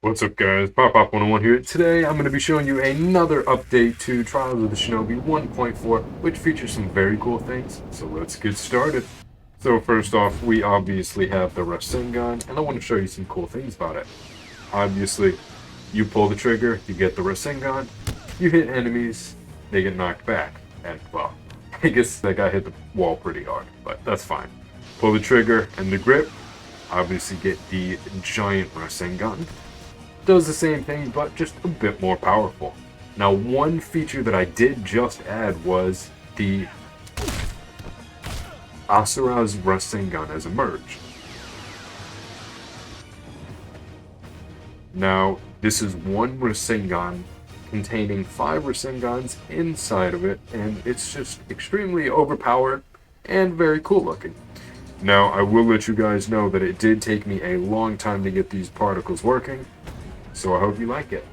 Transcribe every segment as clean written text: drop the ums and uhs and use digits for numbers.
What's up guys, Pop101 here. Today I'm going to be showing you another update to Trials of the Shinobi 1.4, which features some very cool things, so let's get started. So first off, we obviously have the Rasengan, and I want to show you some cool things about it. Obviously, you pull the trigger, you get the Rasengan, you hit enemies, they get knocked back, and well, I guess that guy hit the wall pretty hard, but that's fine. Pull the trigger and the grip, obviously get the giant Rasengan. Does the same thing, but just a bit more powerful. Now, one feature that I did just add was the Amaterasu Rasengan as a merge. Now, this is one Rasengan containing 5 Rasengans inside of it, and it's just extremely overpowered and very cool looking. Now, I will let you guys know that it did take me a long time to get these particles working, so I hope you like it.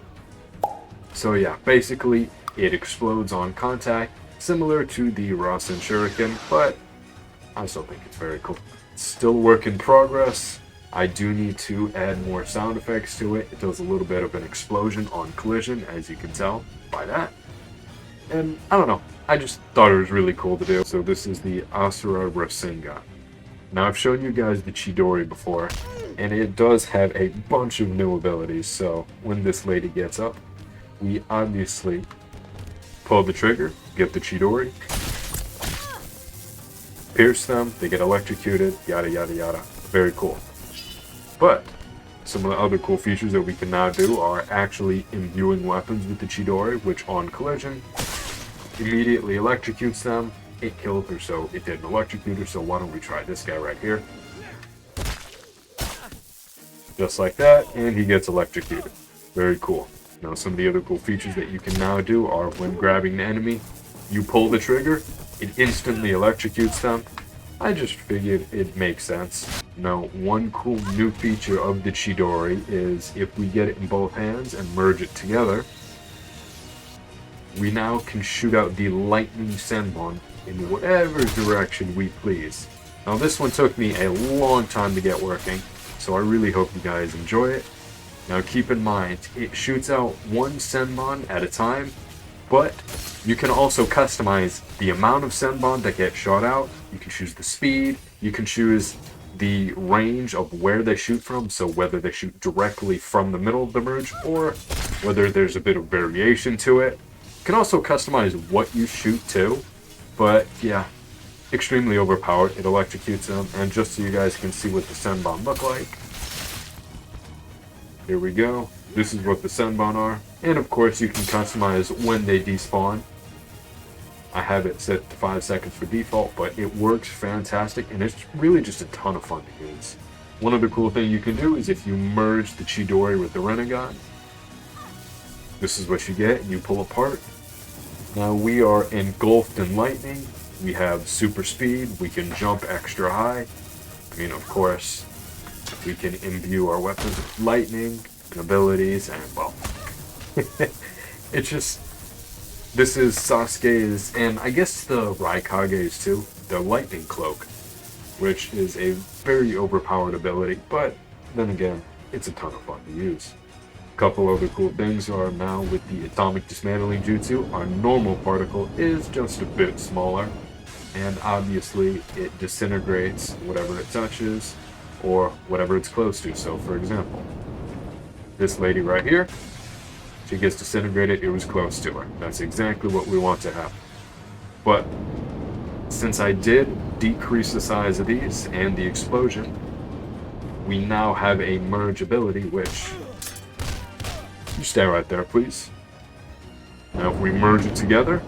So yeah, basically it explodes on contact, similar to the Rasen Shuriken, but I still think it's very cool. It's still a work in progress. I do need to add more sound effects to it. It does a little bit of an explosion on collision, as you can tell by that. And I don't know, I just thought it was really cool to do. So this is the Asura Rasengan. Now, I've shown you guys the Chidori before, and it does have a bunch of new abilities, so when this lady gets up, we obviously pull the trigger, get the Chidori, pierce them, they get electrocuted, yada yada yada. Very cool. But some of the other cool features that we can now do are actually imbuing weapons with the Chidori, which on collision immediately electrocutes them. It killed her, so it didn't electrocute her, so why don't we try this guy right here. Just like that, and he gets electrocuted. Very cool. Now, some of the other cool features that you can now do are when grabbing an enemy, you pull the trigger, it instantly electrocutes them. I just figured it makes sense. Now, one cool new feature of the Chidori is if we get it in both hands and merge it together, we now can shoot out the lightning senbon in whatever direction we please. Now, this one took me a long time to get working, so I really hope you guys enjoy it. Now, keep in mind, it shoots out one senbon at a time, but you can also customize the amount of senbon that get shot out. You can choose the speed, you can choose the range of where they shoot from, so whether they shoot directly from the middle of the merge or whether there's a bit of variation to it. You can also customize what you shoot to, but yeah, extremely overpowered. It electrocutes them, and just so you guys can see what the senbon look like, here we go. This is what the senbon are, and of course you can customize when they despawn. I have it set to 5 seconds for default, but it works fantastic, and it's really just a ton of fun to use. One other cool thing you can do is if you merge the Chidori with the Rasengan, this is what you get, and you pull apart. Now, we are engulfed in lightning, we have super speed, we can jump extra high. I mean, of course, we can imbue our weapons with lightning and abilities, and well, it's just, this is Sasuke's, and I guess the Raikage's too, the lightning cloak, which is a very overpowered ability, but then again, it's a ton of fun to use. Couple other cool things are now with the atomic dismantling jutsu, our normal particle is just a bit smaller, and obviously it disintegrates whatever it touches or whatever it's close to. So for example, this lady right here, she gets disintegrated, it was close to her. That's exactly what we want to happen. But since I did decrease the size of these and the explosion, we now have a merge ability, which, you stay right there, please. Now, if we merge it together,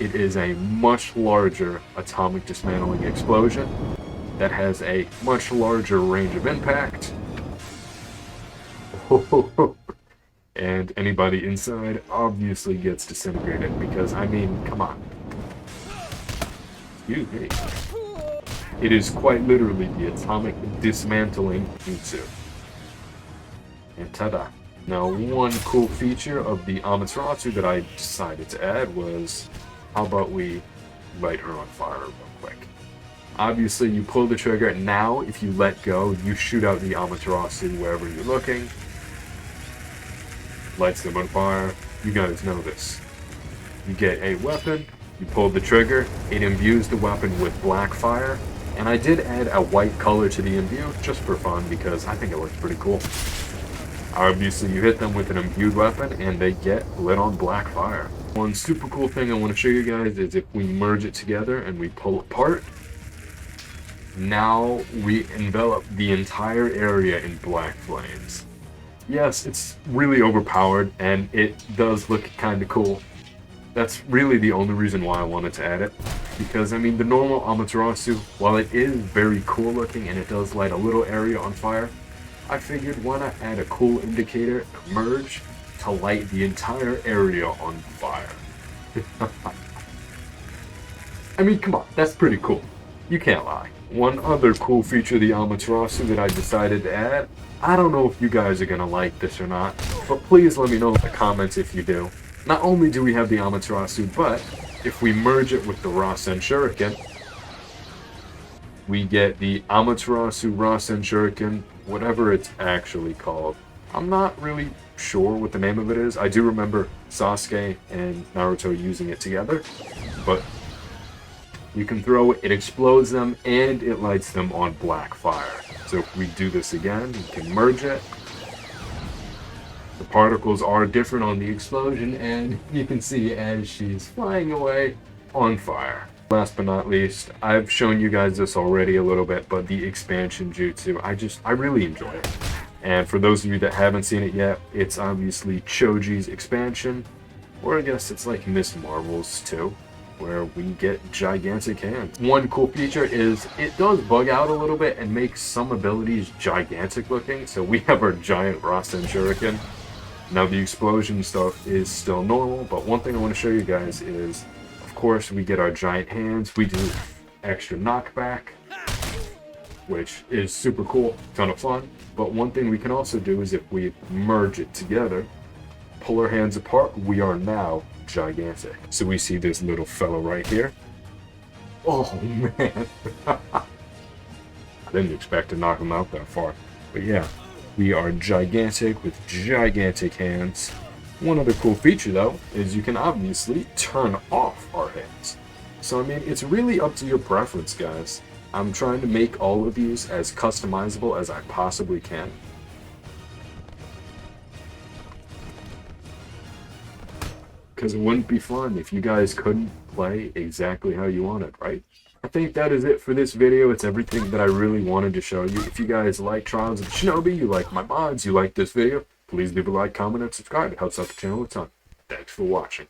it is a much larger atomic dismantling explosion that has a much larger range of impact. And anybody inside obviously gets disintegrated because, I mean, come on. Excuse me. It is quite literally the atomic dismantling jutsu. And ta-da. Now, one cool feature of the Amaterasu that I decided to add was, how about we light her on fire real quick? Obviously, you pull the trigger. Now, if you let go, you shoot out the Amaterasu wherever you're looking. Lights them on fire. You guys know this. You get a weapon, you pull the trigger, it imbues the weapon with black fire, and I did add a white color to the imbue just for fun because I think it looks pretty cool. Obviously, you hit them with an imbued weapon and they get lit on black fire. One super cool thing I want to show you guys is if we merge it together and we pull apart, now we envelop the entire area in black flames. Yes, it's really overpowered and it does look kind of cool. That's really the only reason why I wanted to add it. Because, I mean, the normal Amaterasu, while it is very cool looking and it does light a little area on fire, I figured why not add a cool indicator, merge, to light the entire area on fire. I mean, come on, that's pretty cool. You can't lie. One other cool feature of the Amaterasu that I decided to add, I don't know if you guys are going to like this or not, but please let me know in the comments if you do. Not only do we have the Amaterasu, but if we merge it with the Rasen Shuriken, we get the Amaterasu Rasen Shuriken, whatever it's actually called. I'm not really sure what the name of it is. I do remember Sasuke and Naruto using it together, but you can throw it, it explodes them, and it lights them on black fire. So if we do this again, we can merge it. The particles are different on the explosion, and you can see as she's flying away on fire. Last but not least, I've shown you guys this already a little bit, but the expansion jutsu, I really enjoy it. And for those of you that haven't seen it yet, it's obviously Choji's expansion, or I guess it's like Miss Marvel's too, where we get gigantic hands. One cool feature is it does bug out a little bit and makes some abilities gigantic looking. So we have our giant Rasen Shuriken. Now the explosion stuff is still normal, but one thing I want to show you guys is, of course, we get our giant hands. We do extra knockback, which is super cool, ton of fun. But one thing we can also do is if we merge it together, pull our hands apart, we are now gigantic. So we see this little fellow right here. Oh man. I didn't expect to knock him out that far. But yeah, we are gigantic with gigantic hands. One other cool feature though is you can obviously turn off our hands. So I mean, it's really up to your preference, guys. I'm trying to make all of these as customizable as I possibly can. Because it wouldn't be fun if you guys couldn't play exactly how you wanted, right? I think that is it for this video. It's everything that I really wanted to show you. If you guys like Trials of the Shinobi, you like my mods, you like this video, please leave a like, comment, and subscribe. It helps out the channel a ton. Thanks for watching.